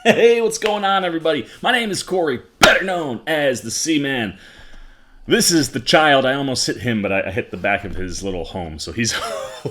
Hey, what's going on, everybody? My name is Corey, better known as the Seaman. This is the child. I almost hit him, but I hit the back of his little home, so he's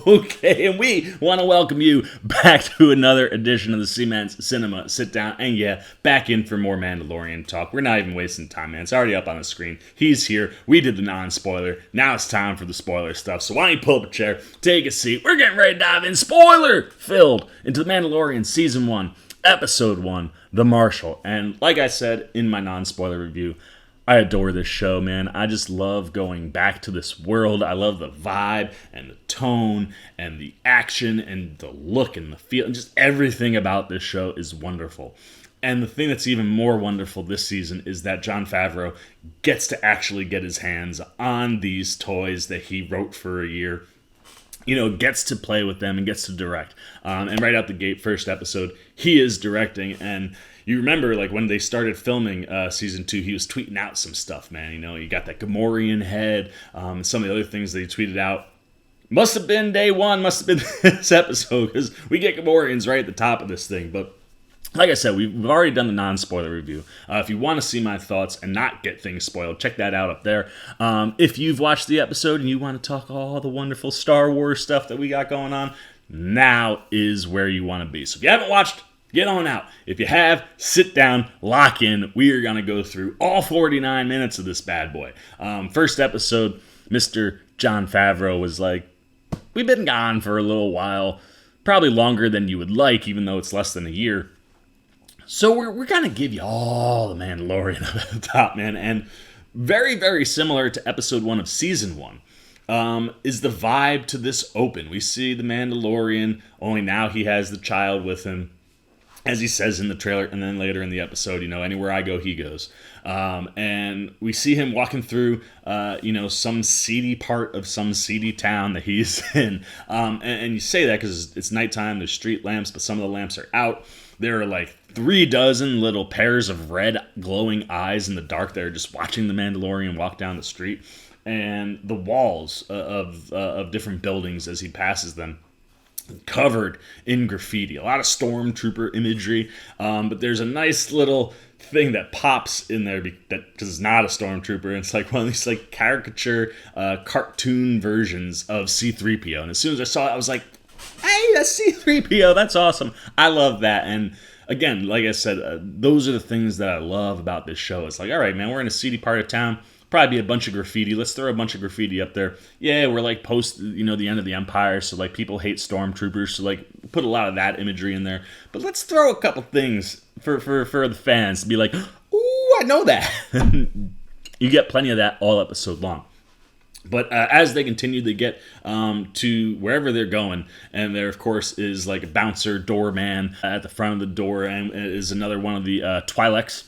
okay. And we want to welcome you back to another edition of the Seaman's Cinema Sit-Down. And yeah, back in for more Mandalorian talk. We're not even wasting time, man. It's already up on the screen. He's here. We did the non-spoiler. Now it's time for the spoiler stuff. So why don't you pull up a chair, take a seat. We're getting ready to dive in, spoiler-filled, into the Mandalorian Season 1, Episode 1, The Marshal. And like I said in my non-spoiler review, I adore this show, man. I just love going back to this world. I love the vibe and the tone and the action and the look and the feel. And just everything about this show is wonderful. And the thing that's even more wonderful this season is that Jon Favreau gets to actually get his hands on these toys that he wrote for a year. You know, gets to play with them and gets to direct. And right out the gate, first episode, he is directing. And you remember, like, when they started filming Season 2, he was tweeting out some stuff, man. You know, you got that Gamorrean head, and some of the other things that he tweeted out. Must have been day one, must have been this episode, because we get Gamorreans right at the top of this thing. But like I said, we've already done the non-spoiler review. If you want to see my thoughts and not get things spoiled, check that out up there. If you've watched the episode and you want to talk all the wonderful Star Wars stuff that we got going on, now is where you want to be. So if you haven't watched, get on out. If you have, sit down, lock in. We are going to go through all 49 minutes of this bad boy. First episode, Mr. Jon Favreau was like, we've been gone for a little while, probably longer than you would like, even though it's less than a year. So we're going to give you all the Mandalorian up at the top, man. And very, very similar to episode 1 of season 1 is the vibe to this open. We see the Mandalorian, only now he has the child with him, as he says in the trailer, and then later in the episode, you know, anywhere I go, he goes. And we see him walking through, some seedy part of some seedy town that he's in. And you say that because it's nighttime, there's street lamps, but some of the lamps are out. There are like 36 little pairs of red glowing eyes in the dark that are just watching the Mandalorian walk down the street. And the walls of different buildings as he passes them, covered in graffiti, a lot of stormtrooper imagery, but there's a nice little thing that pops in there because it's not a stormtrooper. It's like one of these like caricature cartoon versions of C-3PO, and as soon as I saw it, I was like, hey, that's C-3PO, that's awesome. I love that. And again, like I said, those are the things that I love about this show. It's like, all right, man, we're in a seedy part of town, probably be a bunch of graffiti. Let's throw a bunch of graffiti up there. Yeah, we're like post, the end of the Empire, so like people hate stormtroopers, so like put a lot of that imagery in there. But let's throw a couple things for the fans to be like, ooh, I know that. You get plenty of that all episode long. But as they continue to get to wherever they're going, and there, of course, is like a bouncer doorman at the front of the door, and is another one of the Twi'leks.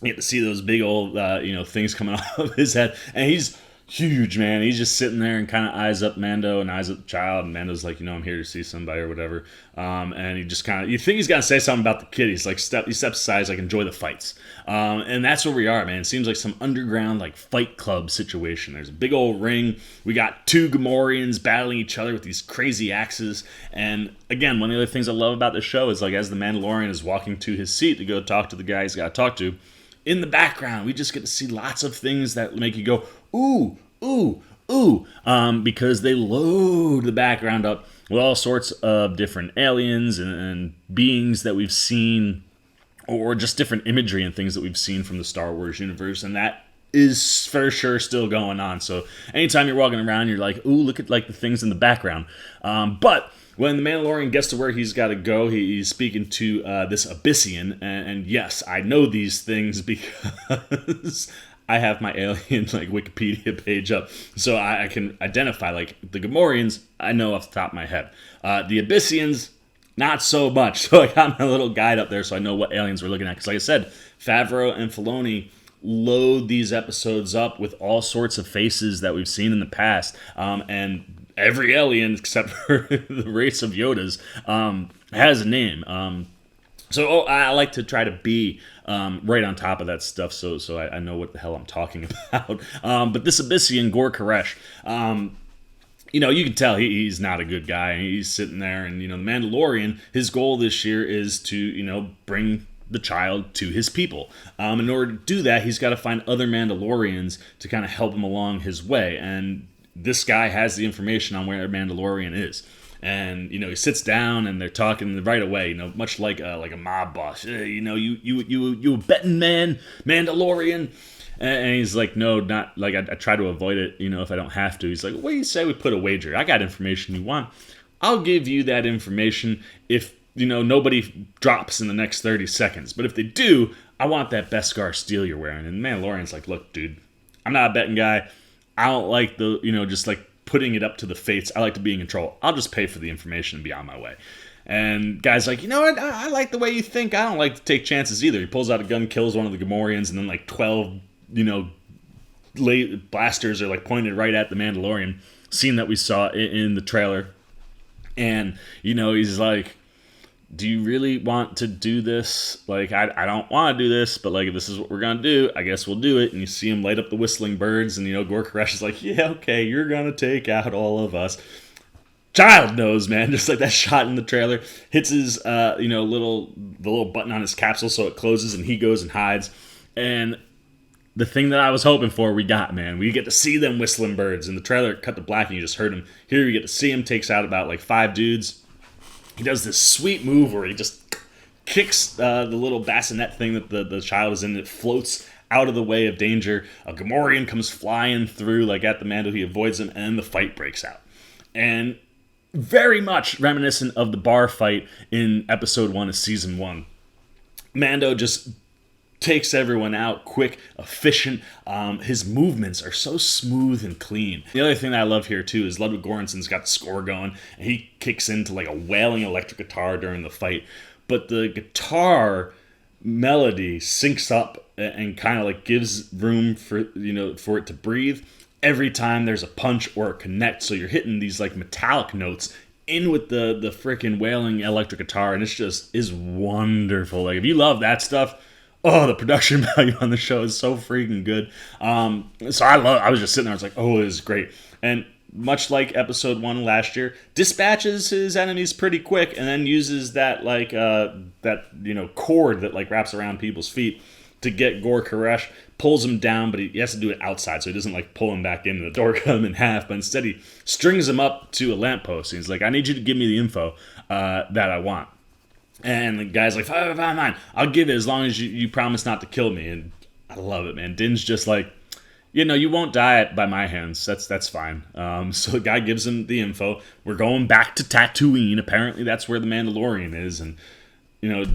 You get to see those big old, things coming off of his head. And he's huge, man. He's just sitting there and kind of eyes up Mando and eyes up the child. And Mando's like, I'm here to see somebody or whatever. And he just kind of, you think he's going to say something about the kid. He's like, he steps aside, he's like, enjoy the fights. And that's where we are, man. It seems like some underground, like, fight club situation. There's a big old ring. We got two Gamorreans battling each other with these crazy axes. And again, one of the other things I love about this show is, like, as the Mandalorian is walking to his seat to go talk to the guy he's got to talk to, in the background, we just get to see lots of things that make you go, ooh, ooh, ooh, because they load the background up with all sorts of different aliens and beings that we've seen, or just different imagery and things that we've seen from the Star Wars universe, and that is for sure still going on. So anytime you're walking around, you're like, ooh, look at like the things in the background. But when the Mandalorian gets to where he's got to go, he's speaking to this Abyssian, and yes, I know these things because I have my alien like Wikipedia page up, so I can identify like the Gamorreans. I know off the top of my head. The Abyssians, not so much. So I got my little guide up there, so I know what aliens we're looking at. Because like I said, Favreau and Filoni load these episodes up with all sorts of faces that we've seen in the past, and every alien except for the race of Yodas has a name. So I like to try to be right on top of that stuff, so I know what the hell I'm talking about. But this Abyssian, Gor Koresh, you can tell he's not a good guy. He's sitting there, and the Mandalorian, his goal this year is to bring the child to his people. In order to do that, he's got to find other Mandalorians to kind of help him along his way. And this guy has the information on where Mandalorian is. And, he sits down and they're talking right away, much like a mob boss. Hey, you a betting man, Mandalorian? And he's like, no, not like I try to avoid it, if I don't have to. He's like, what do you say we put a wager? I got information you want. I'll give you that information if, nobody drops in the next 30 seconds. But if they do, I want that Beskar steel you're wearing. And Mandalorian's like, look, dude, I'm not a betting guy. I don't like the, just like putting it up to the fates. I like to be in control. I'll just pay for the information and be on my way. And guy's like, you know what? I like the way you think. I don't like to take chances either. He pulls out a gun, kills one of the Gamorreans, and then like 12, blasters are like pointed right at the Mandalorian. Scene that we saw in the trailer. And, he's like, do you really want to do this? Like, I don't want to do this, but like, if this is what we're going to do, I guess we'll do it. And you see him light up the whistling birds, and, Gor Koresh is like, yeah, okay, you're going to take out all of us. Child knows, man, just like that shot in the trailer. Hits his, the little button on his capsule so it closes, and he goes and hides. And the thing that I was hoping for, we got, man. We get to see them whistling birds. In the trailer, cut to black, and you just heard him. Here, you get to see him, takes out about like 5 dudes. He does this sweet move where he just kicks the little bassinet thing that the child is in. It floats out of the way of danger. A Gamorrean comes flying through, like at the Mando. He avoids him, and the fight breaks out. And very much reminiscent of the bar fight in Episode 1 of Season 1. Mando just takes everyone out quick, efficient. His movements are so smooth and clean. The other thing that I love here too is Ludwig Göransson's got the score going, and he kicks into like a wailing electric guitar during the fight. But the guitar melody syncs up and kind of like gives room for for it to breathe every time there's a punch or a connect. So you're hitting these like metallic notes in with the freaking wailing electric guitar, and it's just is wonderful. Like if you love that stuff. Oh, the production value on the show is so freaking good. So I was just sitting there, I was like, oh, this is great. And much like Episode 1 last year, dispatches his enemies pretty quick and then uses that cord that like wraps around people's feet to get Gor Koresh, pulls him down, but he has to do it outside, so he doesn't like pull him back in and the door cut him in half, but instead he strings him up to a lamppost. And he's like, I need you to give me the info that I want. And the guy's like, fine, I'll give it as long as you promise not to kill me. And I love it, man. Din's just like, you won't die by my hands. That's fine. So the guy gives him the info. We're going back to Tatooine. Apparently that's where the Mandalorian is. And,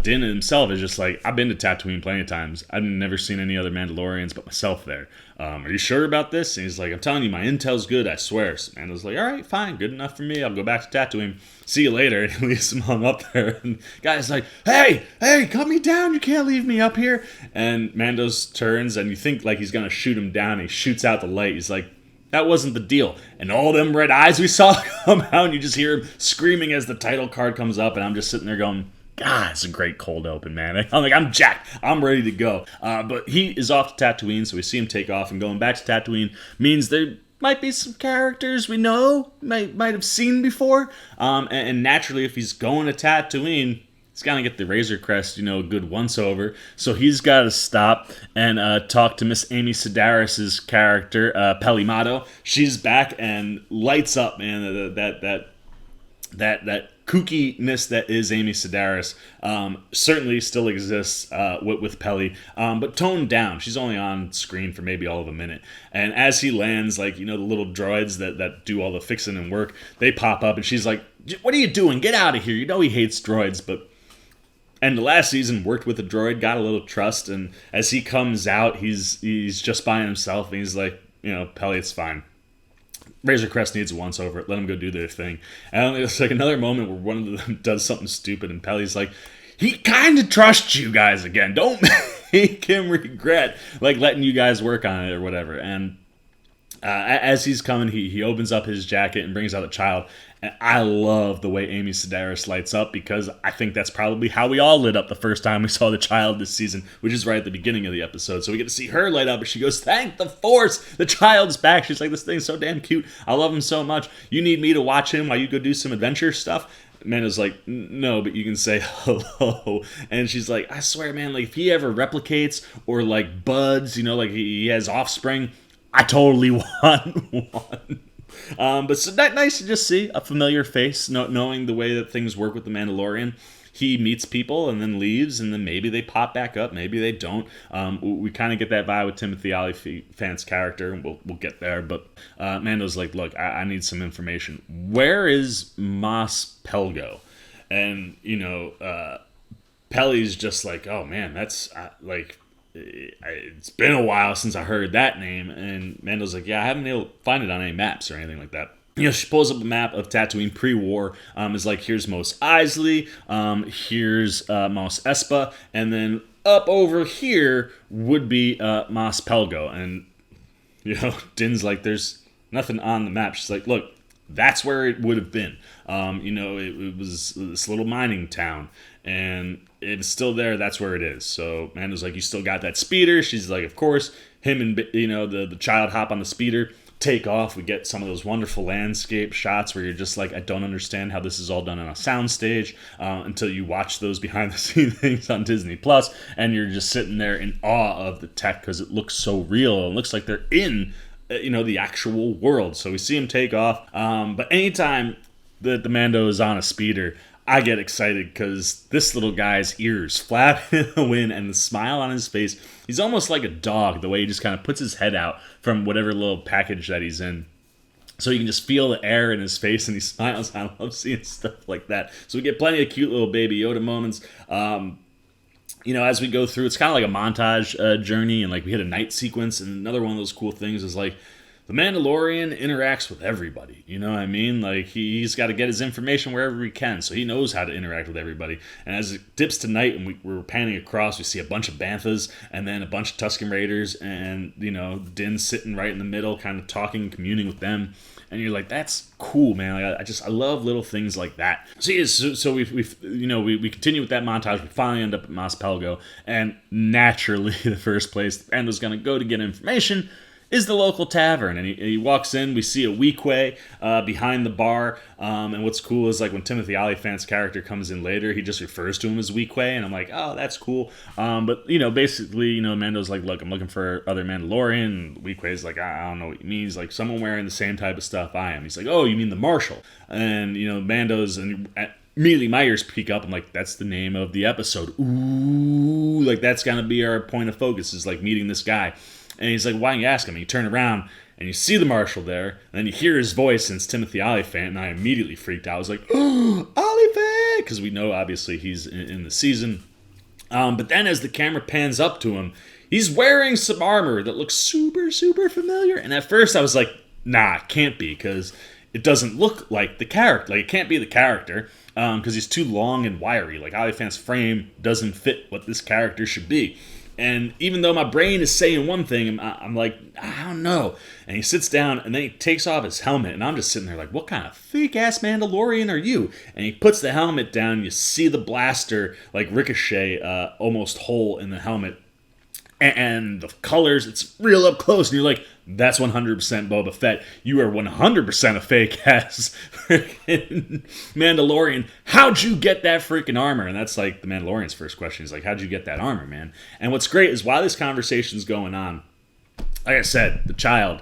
Din himself is just like, I've been to Tatooine plenty of times. I've never seen any other Mandalorians but myself there. Are you sure about this? And he's like, I'm telling you, my intel's good, I swear. So Mando's like, all right, fine, good enough for me. I'll go back to Tatooine. See you later. And he leaves him hung up there. And the guy's like, hey, cut me down. You can't leave me up here. And Mando's turns, and you think like he's going to shoot him down. He shoots out the light. He's like, that wasn't the deal. And all them red eyes we saw come out, and you just hear him screaming as the title card comes up. And I'm just sitting there going, God, it's a great cold open, man. I'm like, I'm jacked. I'm ready to go. But he is off to Tatooine, so we see him take off. And going back to Tatooine means there might be some characters we know, might have seen before. And naturally, if he's going to Tatooine, he's got to get the Razor Crest, a good once-over. So he's got to stop and talk to Miss Amy Sedaris' character, Peli. She's back and lights up, man, that kookiness that is Amy Sedaris certainly still exists with Peli, but toned down. She's only on screen for maybe all of a minute. And as he lands, like, the little droids that do all the fixing and work, they pop up, and she's like, what are you doing? Get out of here. He hates droids, but... And the last season worked with a droid, got a little trust, and as he comes out, he's just by himself, and he's like, Peli, it's fine. Razor Crest needs a once-over. Let them go do their thing. And it's like another moment where one of them does something stupid, and Peli's like, he kind of trusts you guys again. Don't make him regret, like, letting you guys work on it or whatever. And as he's coming, he opens up his jacket and brings out a child. And I love the way Amy Sedaris lights up, because I think that's probably how we all lit up the first time we saw the child this season, which is right at the beginning of the episode. So we get to see her light up, and she goes, thank the Force, the child's back. She's like, this thing's so damn cute. I love him so much. You need me to watch him while you go do some adventure stuff? Mando's like, no, but you can say hello. And she's like, I swear, man, like if he ever replicates or like buds, like he has offspring, I totally want one. But so that nice to just see a familiar face, knowing the way that things work with the Mandalorian. He meets people and then leaves, and then maybe they pop back up, maybe they don't. We kind of get that vibe with Timothy Olyphant's character, and we'll get there. But Mando's like, look, I need some information. Where is Mos Pelgo? And Peli's just like, oh man, that's it's been a while since I heard that name. And Mando's like, yeah, I haven't been able to find it on any maps or anything like that. She pulls up a map of Tatooine pre-war. Is like, here's Mos Eisley, here's Mos Espa, and then up over here would be Mos Pelgo. And Din's like, there's nothing on the map. She's like, look, that's where it would have been. It was this little mining town, and it's still there. That's where it is. So Mando's like, you still got that speeder? She's like, of course. Him and the child hop on the speeder, take off. We get some of those wonderful landscape shots where you're just like, I don't understand how this is all done on a soundstage until you watch those behind the scenes things on Disney Plus, and you're just sitting there in awe of the tech because it looks so real. It looks like they're in the actual world. So we see him take off. But anytime that the Mando is on a speeder, I get excited because this little guy's ears flap in the wind and the smile on his face. He's almost like a dog, the way he just kind of puts his head out from whatever little package that he's in. So you can just feel the air in his face and he smiles. I love seeing stuff like that. So we get plenty of cute little Baby Yoda moments. As we go through, it's kind of like a montage journey, and like we hit a night sequence. And another one of those cool things is like, the Mandalorian interacts with everybody, you know what I mean? Like, he's got to get his information wherever he can, so he knows how to interact with everybody. And as it dips to night and we're panning across, we see a bunch of Banthas and then a bunch of Tusken Raiders, and, Din sitting right in the middle, kind of talking and communing with them. And you're like, that's cool, man. Like, I love little things like that. So we continue with that montage. We finally end up at Mos Pelgo, and naturally, the first place Mando's going to go to get information is the local tavern. And he walks in, we see a Weequay behind the bar, and what's cool is like when Timothy Olyphant's character comes in later, he just refers to him as Weequay, and I'm like, oh, that's cool. But basically, Mando's like, look, I'm looking for other Mandalorian, and Weequay's like, I don't know what you mean. He's like, someone wearing the same type of stuff I am. He's like, oh, you mean the Marshal? And Mando's, and immediately my ears peek up. I'm like, that's the name of the episode. Ooh, like that's gonna be our point of focus, is like meeting this guy. And he's like, why don't you ask him? And you turn around, and you see the Marshal there, and then you hear his voice, and it's Timothy Olyphant, and I immediately freaked out. I was like, oh, Olyphant! Because we know, obviously, he's in the season. But then as the camera pans up to him, he's wearing some armor that looks super, super familiar. And at first I was like, nah, it can't be, because it doesn't look like the character. Like, it can't be the character, because he's too long and wiry. Like, Olyphant's frame doesn't fit what this character should be. And even though my brain is saying one thing, I'm like, I don't know. And he sits down, and then he takes off his helmet, and I'm just sitting there like, what kind of fake-ass Mandalorian are you? And he puts the helmet down, you see the blaster, like, ricochet almost hole in the helmet. And the colors, it's real up close, and you're like, that's 100% Boba Fett. You are 100% a fake-ass freaking Mandalorian. How'd you get that freaking armor? And that's like the Mandalorian's first question. He's like, how'd you get that armor, man? And what's great is while this conversation's going on, like I said, the child,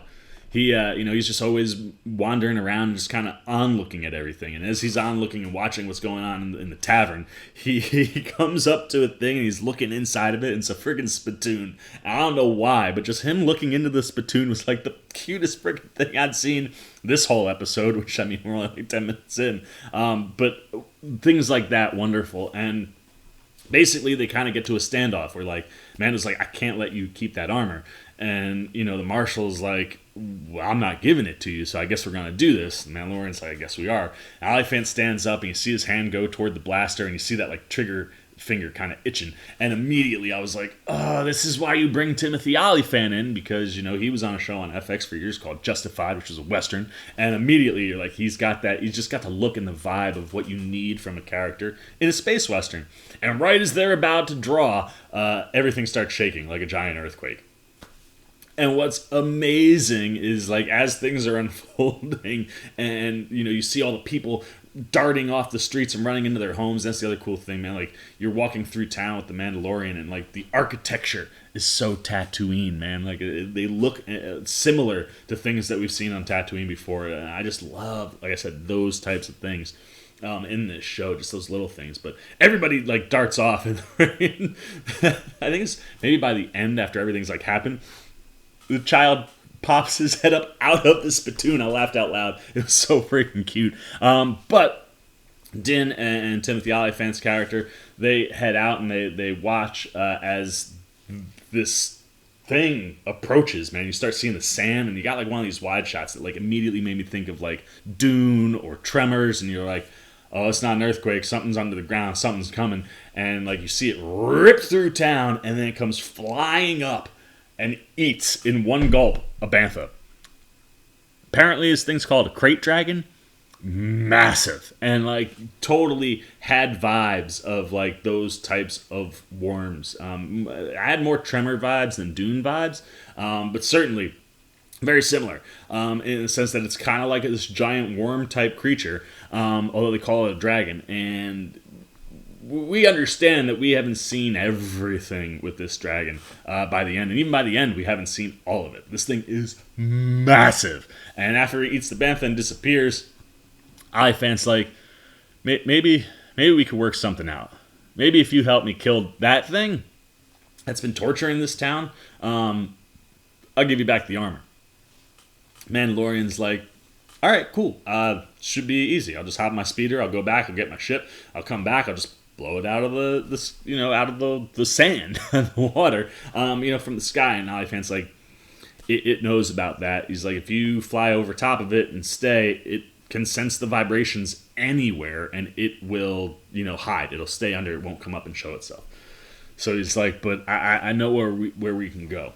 he, he's just always wandering around, just kind of on-looking at everything. And as he's on-looking and watching what's going on in the tavern, he comes up to a thing, and he's looking inside of it, and it's a friggin' spittoon. I don't know why, but just him looking into the spittoon was like the cutest friggin' thing I'd seen this whole episode, which, I mean, we're only like 10 minutes in. But things like that, wonderful. And basically, they kind of get to a standoff where, like, Mando's like, I can't let you keep that armor. And, the Marshal's like, well, I'm not giving it to you, so I guess we're going to do this. And Mandalorian's like, I guess we are. And Olyphant stands up, and you see his hand go toward the blaster, and you see that, like, trigger finger kind of itching. And immediately I was like, oh, this is why you bring Timothy Olyphant in, because, he was on a show on FX for years called Justified, which is a Western. And immediately you're like, he's just got the look and the vibe of what you need from a character in a space Western. And right as they're about to draw, everything starts shaking like a giant earthquake. And what's amazing is, like, as things are unfolding and, you see all the people darting off the streets and running into their homes. That's the other cool thing, man. Like, you're walking through town with the Mandalorian, and like the architecture is so Tatooine, man. Like, they look similar to things that we've seen on Tatooine before, and I just love, like I said, those types of things in this show, just those little things. But everybody like darts off, and I think it's maybe by the end, after everything's like happened, the child pops his head up out of the spittoon. I laughed out loud. It was so freaking cute. But Din and Timothy Olyphant's character, they head out and they watch as this thing approaches, man. You start seeing the sand, and you got like one of these wide shots that like immediately made me think of like Dune or Tremors, and you're like, oh, it's not an earthquake, something's under the ground, something's coming. And like you see it rip through town, and then it comes flying up and eats in one gulp a bantha. Apparently this thing's called a Krayt Dragon. Massive. And like totally had vibes of like those types of worms. I had more Tremor vibes than Dune vibes, but certainly very similar in the sense that it's kind of like this giant worm type creature, although they call it a dragon. And we understand that we haven't seen everything with this dragon by the end. And even by the end, we haven't seen all of it. This thing is massive. And after he eats the bantha and disappears, Olyphant's like, maybe we could work something out. Maybe if you help me kill that thing that's been torturing this town, I'll give you back the armor. Mandalorian's like, all right, cool. Should be easy. I'll just hop my speeder. I'll go back. I'll get my ship. I'll come back. I'll just blow it out of the sand and the water, from the sky. And Olyphant's like, it knows about that. He's like, if you fly over top of it and stay, it can sense the vibrations anywhere, and it will, hide. It'll stay under. It won't come up and show itself. So he's like, but I know where we can go.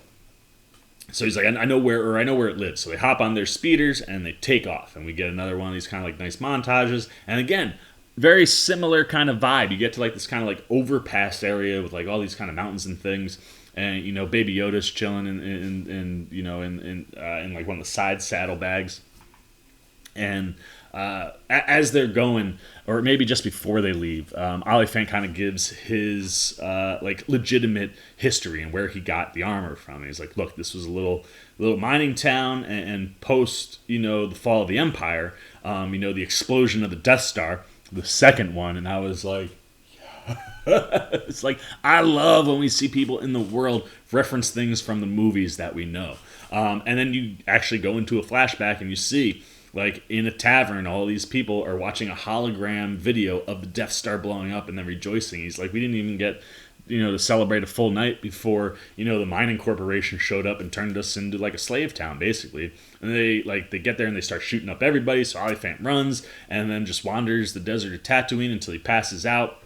So he's like, I know where it lives. So they hop on their speeders and they take off, and we get another one of these kind of like nice montages. And again, very similar kind of vibe. You get to like this kind of like overpass area with like all these kind of mountains and things, and Baby Yoda's chilling in like one of the side saddlebags. And as they're going, or maybe just before they leave, Olyphant kind of gives his like legitimate history and where he got the armor from. And he's like, look, this was a little mining town, and post the fall of the Empire, the explosion of the Death Star, the second one. And I was like, it's like, I love when we see people in the world reference things from the movies that we know. And then you actually go into a flashback and you see, like, in a tavern, all these people are watching a hologram video of the Death Star blowing up and then rejoicing. He's like, we didn't even get, to celebrate a full night before, the mining corporation showed up and turned us into, like, a slave town, basically. And they get there and they start shooting up everybody, so Olyphant runs and then just wanders the desert of Tatooine until he passes out.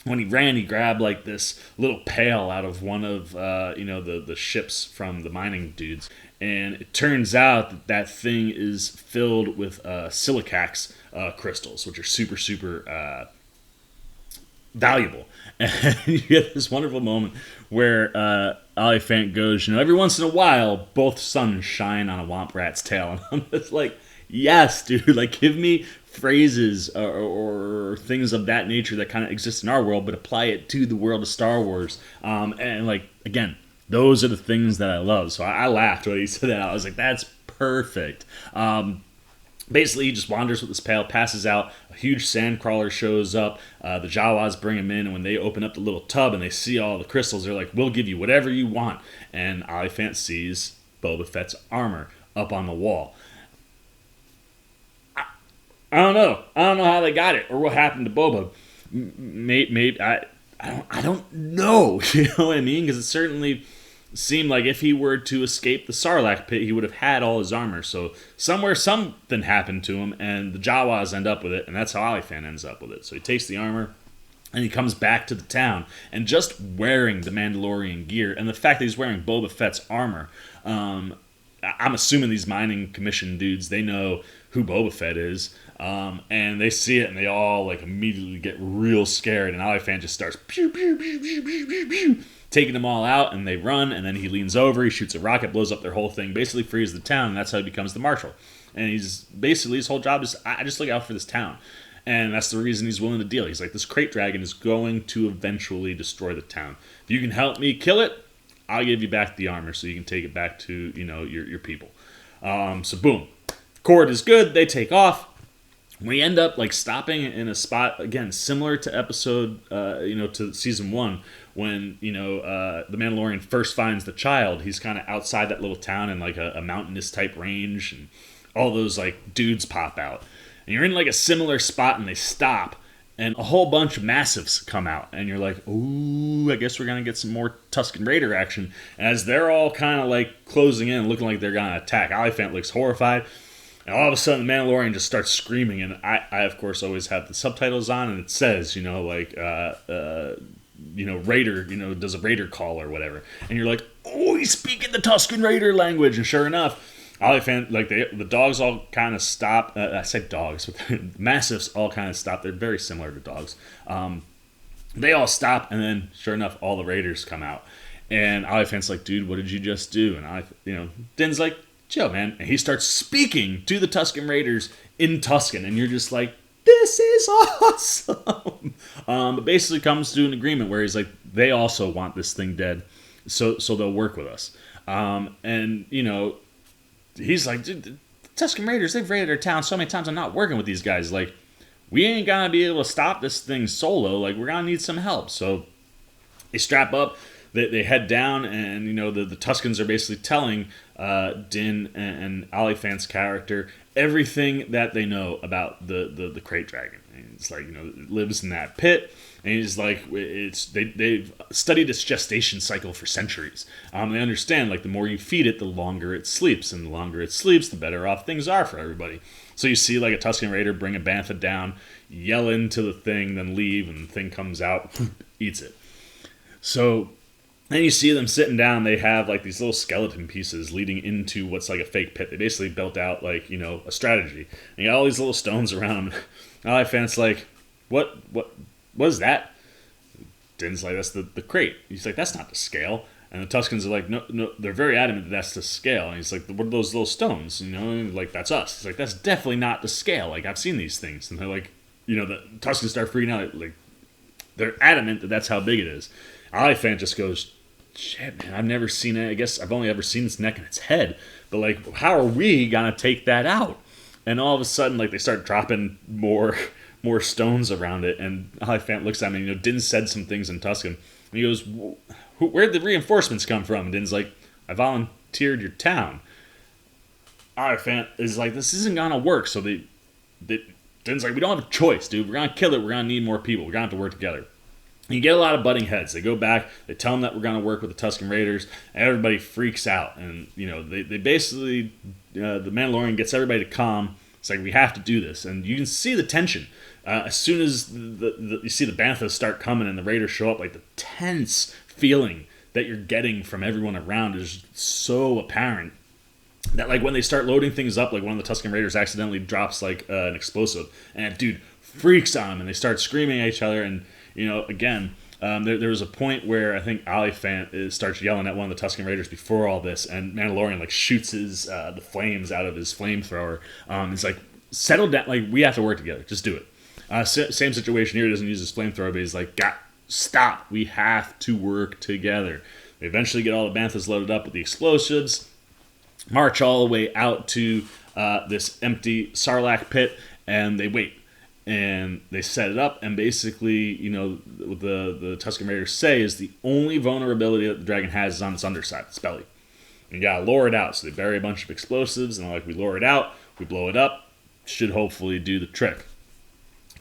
When he ran, he grabbed, like, this little pail out of one of, the ships from the mining dudes. And it turns out that thing is filled with silicax crystals, which are super, super valuable. And you get this wonderful moment where Olyphant goes, every once in a while, both suns shine on a womp rat's tail. And I'm just like, yes, dude, like, give me phrases or things of that nature that kind of exist in our world, but apply it to the world of Star Wars. And, like, again, those are the things that I love. So I laughed when he said that. I was like, that's perfect. Basically, he just wanders with this pail, passes out. A huge sandcrawler shows up. The Jawas bring him in, and when they open up the little tub and they see all the crystals, they're like, we'll give you whatever you want. And Olyphant sees Boba Fett's armor up on the wall. I don't know. I don't know how they got it or what happened to Boba. Maybe I don't know. You know what I mean? Because it certainly seemed like if he were to escape the Sarlacc pit, he would have had all his armor. So somewhere something happened to him, and the Jawas end up with it, and that's how Olyphant ends up with it. So he takes the armor, and he comes back to the town, and just wearing the Mandalorian gear, and the fact that he's wearing Boba Fett's armor, I'm assuming these mining commission dudes, they know who Boba Fett is, and they see it, and they all like immediately get real scared, and Olyphant just starts pew, pew, pew, pew, pew, pew, pew, taking them all out, and they run, and then he leans over, he shoots a rocket, blows up their whole thing, basically frees the town, and that's how he becomes the marshal. And he's basically, his whole job is, I just look out for this town. And that's the reason he's willing to deal. He's like, this Krayt Dragon is going to eventually destroy the town. If you can help me kill it, I'll give you back the armor so you can take it back to, your people. So boom. Cord is good. They take off. We end up like stopping in a spot, again, similar to episode, to season 1, when, the Mandalorian first finds the child. He's kind of outside that little town in like a mountainous type range, and all those like dudes pop out. And you're in like a similar spot, and they stop, and a whole bunch of massives come out, and you're like, ooh, I guess we're gonna get some more Tusken Raider action. And as they're all kind of like closing in, looking like they're gonna attack, Olyphant looks horrified, and all of a sudden the Mandalorian just starts screaming. And I of course always have the subtitles on, and it says, Raider, does a Raider call or whatever, and you're like, oh, he's speaking the Tusken Raider language. And sure enough, Olyphant, like the dogs all kind of stop. I said dogs, but the massives all kind of stop. They're very similar to dogs. They all stop, and then sure enough, all the raiders come out. And Olyphant's like, dude, what did you just do? And Din's like, chill, man. And he starts speaking to the Tusken Raiders in Tusken, and you're just like, this is awesome. But basically comes to an agreement where he's like, they also want this thing dead, so they'll work with us. He's like, dude, the Tusken Raiders, they've raided our town so many times, I'm not working with these guys. Like, we ain't gonna be able to stop this thing solo. Like, we're gonna need some help. So they strap up, they head down, and, the Tuskens are basically telling Din and Olyphant's character everything that they know about the Krayt Dragon. And it's like, it lives in that pit. And he's like, they've studied its gestation cycle for centuries. They understand, like, the more you feed it, the longer it sleeps. And the longer it sleeps, the better off things are for everybody. So you see, like, a Tusken Raider bring a Bantha down, yell into the thing, then leave, and the thing comes out, eats it. So then you see them sitting down. They have, like, these little skeleton pieces leading into what's like a fake pit. They basically built out, like, a strategy. And you got all these little stones around them. Olyphant's like, what is that? Din's like, that's the Krayt. He's like, that's not the scale. And the Tuskens are like, no, they're very adamant that that's the scale. And he's like, what are those little stones? And like, that's us. He's like, that's definitely not the scale. Like, I've seen these things. And they're like, the Tuskens start freaking out. Like, they're adamant that that's how big it is. Olyphant just goes, shit, man, I've never seen it. I guess I've only ever seen its neck and its head. But, like, how are we going to take that out? And all of a sudden, like, they start dropping more stones around it, and Olyphant looks at me, Din said some things in Tusken, and he goes, where'd the reinforcements come from? And Din's like, I volunteered your town. Olyphant is like, this isn't gonna work. So Din's like, we don't have a choice, dude. We're gonna kill it. We're gonna need more people. We're gonna have to work together. And you get a lot of butting heads. They go back, they tell them that we're gonna work with the Tusken Raiders, and everybody freaks out. And, they basically, the Mandalorian gets everybody to calm. It's like, we have to do this. And you can see the tension. As soon as you see the Banthas start coming and the Raiders show up, like, the tense feeling that you're getting from everyone around is so apparent that, like, when they start loading things up, like, one of the Tusken Raiders accidentally drops, like, an explosive, and that dude freaks on him, and they start screaming at each other. And, again, there was a point where I think Olyphant starts yelling at one of the Tusken Raiders before all this, and Mandalorian, like, shoots the flames out of his flamethrower. It's like, settle down, like, we have to work together, just do it. Same situation here. He doesn't use his flamethrower, but he's like, stop. We have to work together. They eventually get all the Banthas loaded up with the explosives, march all the way out to this empty Sarlacc pit, and they wait. And they set it up, and basically, what the Tusken Raiders say is the only vulnerability that the dragon has is on its underside, its belly. And you gotta lower it out. So they bury a bunch of explosives, and we lower it out, we blow it up, should hopefully do the trick.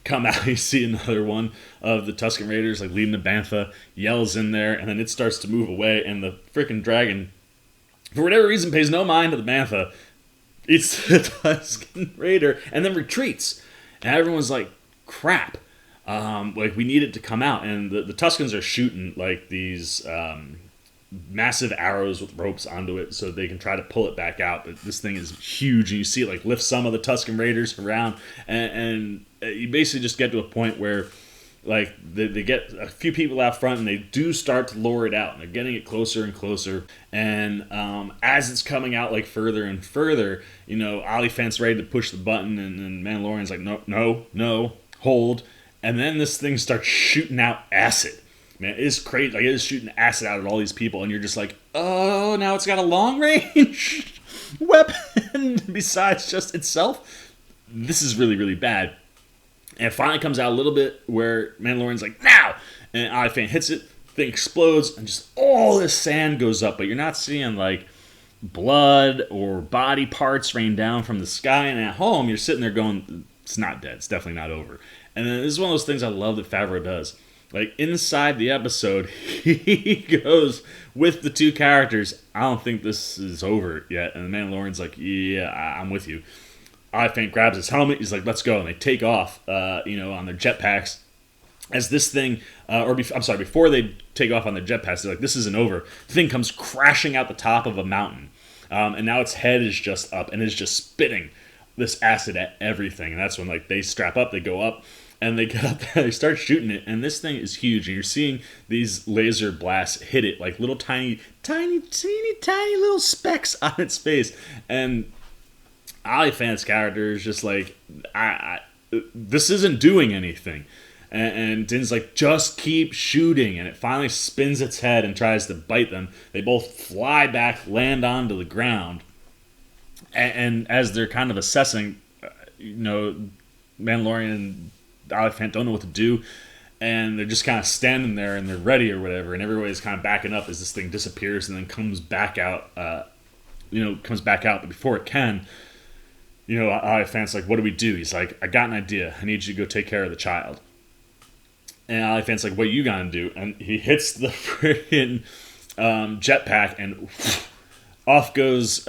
Come out, you see another one of the Tusken Raiders, like, leading the Bantha, yells in there, and then it starts to move away, and the freaking dragon, for whatever reason, pays no mind to the Bantha, eats the Tusken Raider, and then retreats. And everyone's like, crap. We need it to come out. And the Tuskens are shooting, like, these massive arrows with ropes onto it so they can try to pull it back out. But this thing is huge, and you see it, like, lift some of the Tusken Raiders around, and you basically just get to a point where, like, they get a few people out front, and they do start to lower it out, and they're getting it closer and closer. And as it's coming out, like, further and further, Olyphant's ready to push the button, and Mandalorian's like, no, hold, and then this thing starts shooting out acid. Man, it is crazy. Like, it is shooting acid out at all these people, and you're just like, oh, now it's got a long range weapon besides just itself. This is really, really bad. And it finally comes out a little bit where Mandalorian's like, now! And Olyphant hits it, thing explodes, and just all this sand goes up, but you're not seeing, like, blood or body parts rain down from the sky. And at home, you're sitting there going, it's not dead. It's definitely not over. And then this is one of those things I love that Favreau does. Like, inside the episode, he goes with the two characters, I don't think this is over yet. And the Mandalorian's like, yeah, I'm with you. Olyphant grabs his helmet. He's like, let's go. And they take off, on their jetpacks. As this thing, before they take off on their jetpacks, they're like, this isn't over. The thing comes crashing out the top of a mountain. And now its head is just up and is just spitting this acid at everything. And that's when, like, they strap up, they go up, and they get up there, they start shooting it. And this thing is huge. And you're seeing these laser blasts hit it like little tiny, teeny tiny little specks on its face. And Olyphant's character is just like, this isn't doing anything. And Din's like, just keep shooting. And it finally spins its head and tries to bite them. They both fly back, land onto the ground. And as they're kind of assessing, Mandalorian and Olyphant don't know what to do. And they're just kind of standing there and they're ready or whatever. And everybody's kind of backing up as this thing disappears and then comes back out. But before it can, Olyphant's like, what do we do? He's like, I got an idea. I need you to go take care of the child. And Olyphant's like, what are you gonna do? And he hits the freaking jetpack, and off goes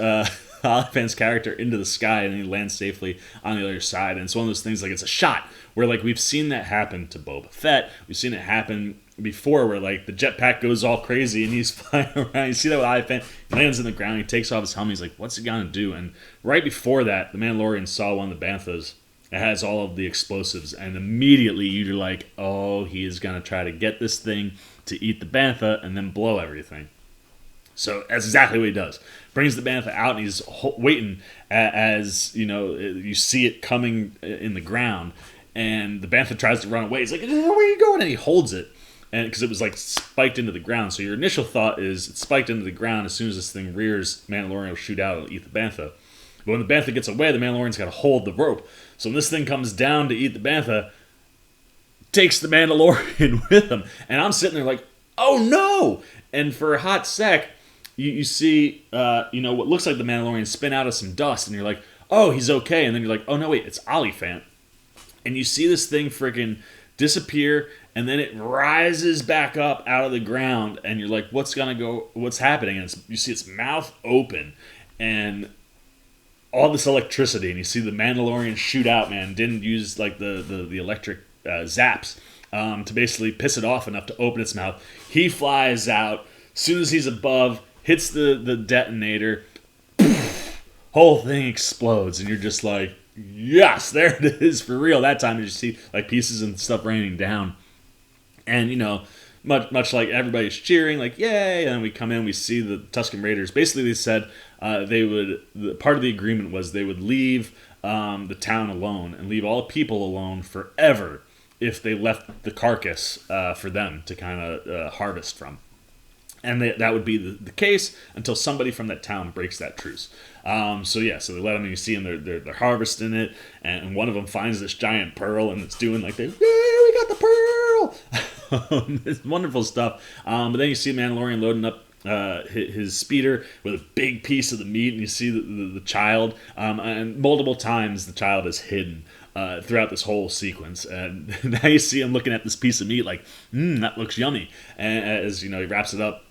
Olyphant's character into the sky, and he lands safely on the other side. And it's one of those things, like, it's a shot where, like, we've seen that happen to Boba Fett. We've seen it happen before where, like, the jetpack goes all crazy and he's flying around. You see that with Olyphant, he lands in the ground, he takes off his helmet, he's like, what's he gonna do? And right before that, the Mandalorian saw one of the Banthas. It has all of the explosives, and immediately you're like, oh, he is going to try to get this thing to eat the Bantha and then blow everything. So that's exactly what he does. Brings the Bantha out, and he's waiting as, you see it coming in the ground, and the Bantha tries to run away. He's like, where are you going? And he holds it, and because it was, like, spiked into the ground. So your initial thought is it's spiked into the ground. As soon as this thing rears, Mandalorian will shoot out and eat the Bantha. But when the Bantha gets away, the Mandalorian's got to hold the rope. So when this thing comes down to eat the Bantha, takes the Mandalorian with him. And I'm sitting there like, oh no! And for a hot sec, you see, what looks like the Mandalorian spin out of some dust. And you're like, oh, he's okay. And then you're like, oh no, wait, it's Olyphant. And you see this thing freaking disappear. And then it rises back up out of the ground. And you're like, what's happening? And you see its mouth open. And all this electricity, and you see the Mandalorian shoot out, man. Didn't use, like, the electric zaps to basically piss it off enough to open its mouth. He flies out. As soon as he's above, hits the detonator. Whole thing explodes, and you're just like, yes, there it is, for real. That time you just see, like, pieces and stuff raining down. And, much like everybody's cheering, like, yay, and then we come in, we see the Tusken Raiders. Basically, they said part of the agreement was they would leave the town alone and leave all the people alone forever if they left the carcass for them to kind of harvest from. And that would be the case until somebody from that town breaks that truce. So they let them, and you see them, they're harvesting it, and one of them finds this giant pearl, and it's doing like, yay, we got the pearl! It's wonderful stuff. But then you see Mandalorian loading up his speeder with a big piece of the meat, and you see the child, and multiple times the child is hidden throughout this whole sequence, and now you see him looking at this piece of meat like, that looks yummy, and as he wraps it up,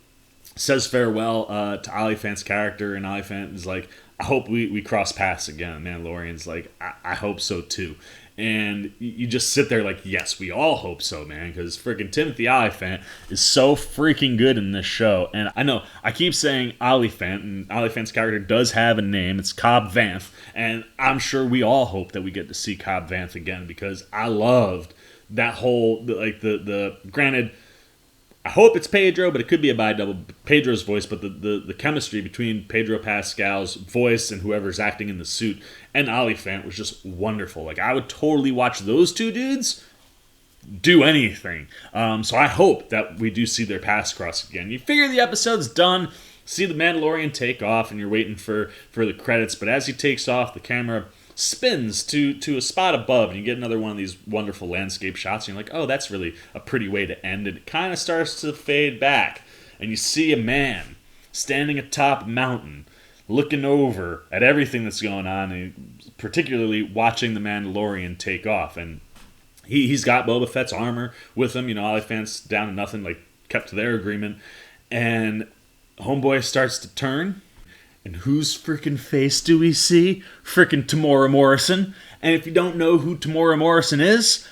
says farewell to Olyphant's character, and Olyphant is like, I hope we cross paths again. Mandalorian's like, I hope so too. And you just sit there like, yes, we all hope so, man, because freaking Timothy Olyphant is so freaking good in this show. And I know, I keep saying Olyphant, and Olyphant's character does have a name. It's Cobb Vanth, and I'm sure we all hope that we get to see Cobb Vanth again, because I loved that whole, like, the granted, I hope it's Pedro, but it could be a bi-double Pedro's voice. But the chemistry between Pedro Pascal's voice and whoever's acting in the suit and Olyphant was just wonderful. Like, I would totally watch those two dudes do anything. So I hope that we do see their paths cross again. You figure the episode's done, see the Mandalorian take off, and you're waiting for the credits. But as he takes off, the camera spins to a spot above, and you get another one of these wonderful landscape shots, and you're like, oh, that's really a pretty way to end it. It kind of starts to fade back, and you see a man standing atop a mountain, looking over at everything that's going on, and particularly watching the Mandalorian take off. And he's got Boba Fett's armor with him. You know, Olyphant's down to nothing, like, kept to their agreement. And Homeboy starts to turn, and whose freaking face do we see? Freaking Tamora Morrison. And if you don't know who Tamora Morrison is,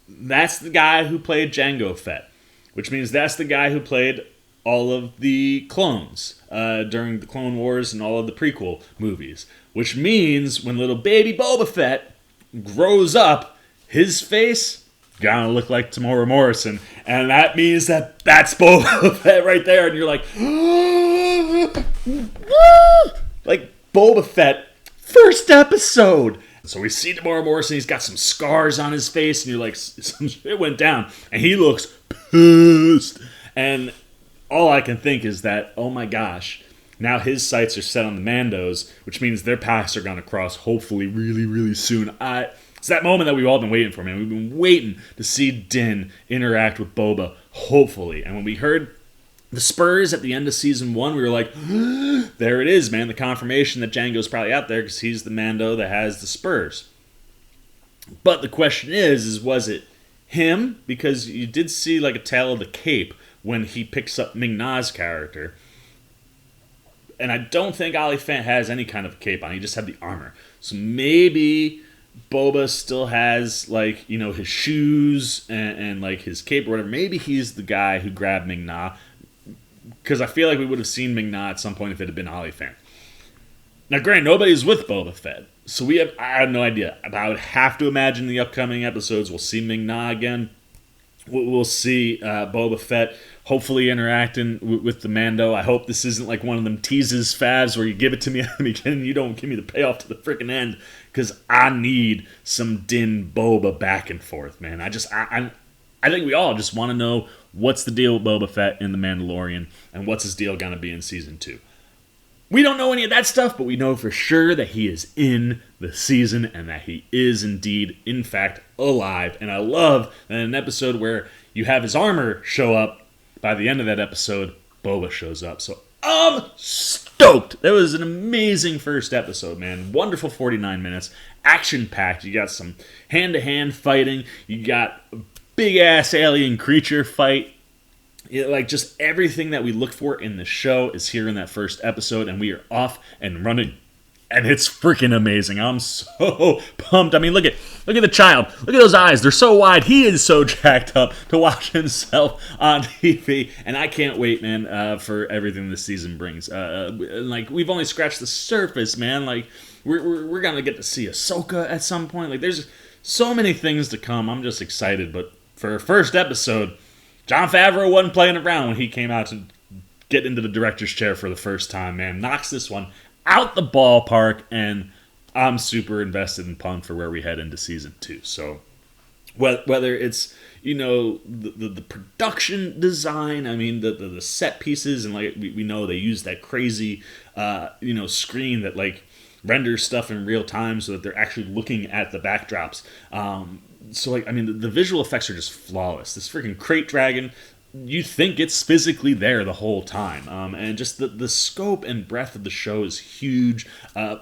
that's the guy who played Jango Fett, which means that's the guy who played all of the clones during the Clone Wars and all of the prequel movies. Which means when little baby Boba Fett grows up, his face gonna look like Tamora Morrison, and that means that's Boba Fett right there, and you're like, like Boba Fett, first episode. So we see Tamora Morrison, he's got some scars on his face, and you're like, some shit went down, and he looks pissed. And all I can think is that, oh my gosh, now his sights are set on the Mandos, which means their paths are gonna cross hopefully really, really soon. It's that moment that we've all been waiting for, man. We've been waiting to see Din interact with Boba, hopefully. And when we heard the Spurs at the end of Season 1, we were like, there it is, man. The confirmation that Django's probably out there because he's the Mando that has the Spurs. But the question is was it him? Because you did see like a tail of the cape when he picks up Ming-Na's character. And I don't think Olyphant has any kind of cape on. He just had the armor. So maybe Boba still has, like, you know, his shoes and like his cape or whatever. Maybe he's the guy who grabbed Ming-Na, because I feel like we would have seen Ming-Na at some point if it had been Olyphant. Now, granted, nobody's with Boba Fett, so I have no idea. But I would have to imagine in the upcoming episodes we'll see Ming-Na again. We'll see Boba Fett hopefully interacting with the Mando. I hope this isn't like one of them teases favs where you give it to me at the beginning, you don't give me the payoff to the freaking end, because I need some Din Boba back and forth, man. I think we all just want to know what's the deal with Boba Fett in The Mandalorian, and what's his deal going to be in Season 2. We don't know any of that stuff, but we know for sure that he is in the season and that he is indeed, in fact, alive. And I love that in an episode where you have his armor show up, by the end of that episode, Boba shows up. So I'm stoked. That was an amazing first episode, man. Wonderful 49 minutes. Action-packed. You got some hand-to-hand fighting. You got a big-ass alien creature fight. Like, just everything that we look for in the show is here in that first episode, and we are off and running. And it's freaking amazing. I'm so pumped. I mean, look at the child. Look at those eyes. They're so wide. He is so jacked up to watch himself on TV. And I can't wait, man, for everything this season brings. Like, we've only scratched the surface, man. Like, we're going to get to see Ahsoka at some point. Like, there's so many things to come. I'm just excited. But for a first episode, Jon Favreau wasn't playing around when he came out to get into the director's chair for the first time, man. Knocks this one out the ballpark, and I'm super invested and pumped for where we head into Season 2. So whether it's, you know, the production design, I mean, the set pieces, and like we know they use that crazy, you know, screen that like renders stuff in real time so that they're actually looking at the backdrops. So, like, I mean, the visual effects are just flawless. This freaking Krayt Dragon, you think it's physically there the whole time. And just the scope and breadth of the show is huge.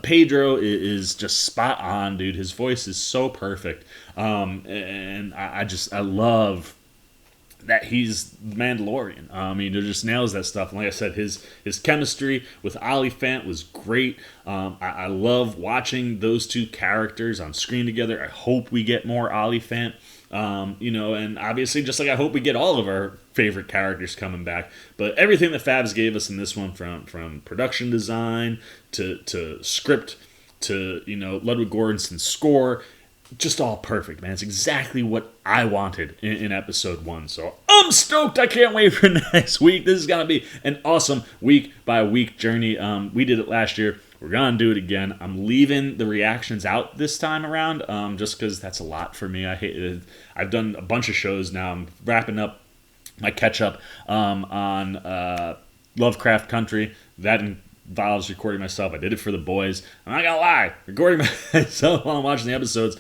Pedro is just spot on, dude. His voice is so perfect. And I love that he's the Mandalorian. I mean, it just nails that stuff. And like I said, his chemistry with Olyphant was great. I love watching those two characters on screen together. I hope we get more Olyphant. You know, and obviously, just like I hope we get all of our favorite characters coming back. But everything that Fabs gave us in this one, from production design to script to, you know, Ludwig Göransson's score, just all perfect, man. It's exactly what I wanted in episode 1. So I'm stoked. I can't wait for next week. This is going to be an awesome week-by-week journey. We did it last year. We're going to do it again. I'm leaving the reactions out this time around just because that's a lot for me. I hate it. I've done a bunch of shows now. I'm wrapping up my catch-up on Lovecraft Country. That involves recording myself. I did it for the boys. I'm not gonna lie, recording myself while I'm watching the episodes,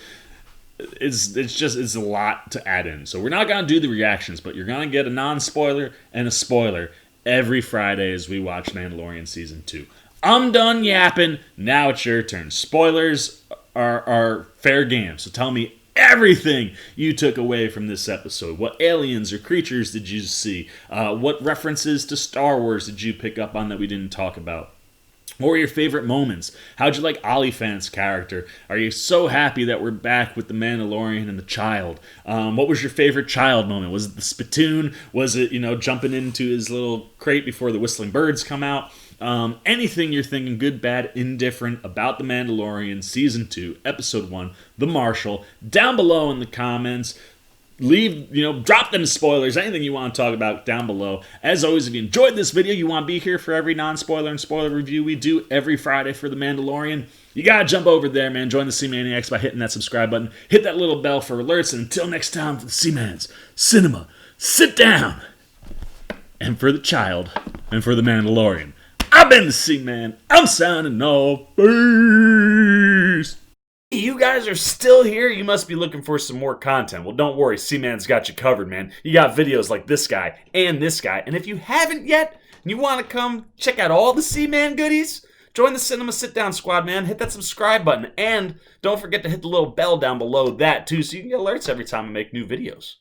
it's a lot to add in. So we're not gonna do the reactions, but you're gonna get a non-spoiler and a spoiler every Friday as we watch Mandalorian Season 2. I'm done yapping. Now it's your turn. Spoilers are fair game. So tell me everything you took away from this episode. What aliens or creatures did you see? What references to Star Wars did you pick up on that we didn't talk about? What were your favorite moments? How'd you like Olyphant's character? Are you so happy that we're back with the Mandalorian and the child? What was your favorite child moment? Was it the spittoon? Was it, jumping into his little crate before the whistling birds come out? Anything you're thinking, good, bad, indifferent, about The Mandalorian Season 2, Episode 1, The Marshal, down below in the comments. Leave, drop them spoilers, anything you want to talk about down below. As always, if you enjoyed this video, you want to be here for every non-spoiler and spoiler review we do every Friday for The Mandalorian, you got to jump over there, man. Join the C-Maniacs by hitting that subscribe button. Hit that little bell for alerts. And until next time, for the C-Man's Cinema, sit down. And for the child, and for The Mandalorian, I've been the C-Man. I'm signing off. Peace. You guys are still here? You must be looking for some more content. Well, don't worry. C-Man's got you covered, man. You got videos like this guy and this guy. And if you haven't yet, and you want to come check out all the C-Man goodies, join the Cinema Sit-Down Squad, man. Hit that subscribe button. And don't forget to hit the little bell down below that, too, so you can get alerts every time I make new videos.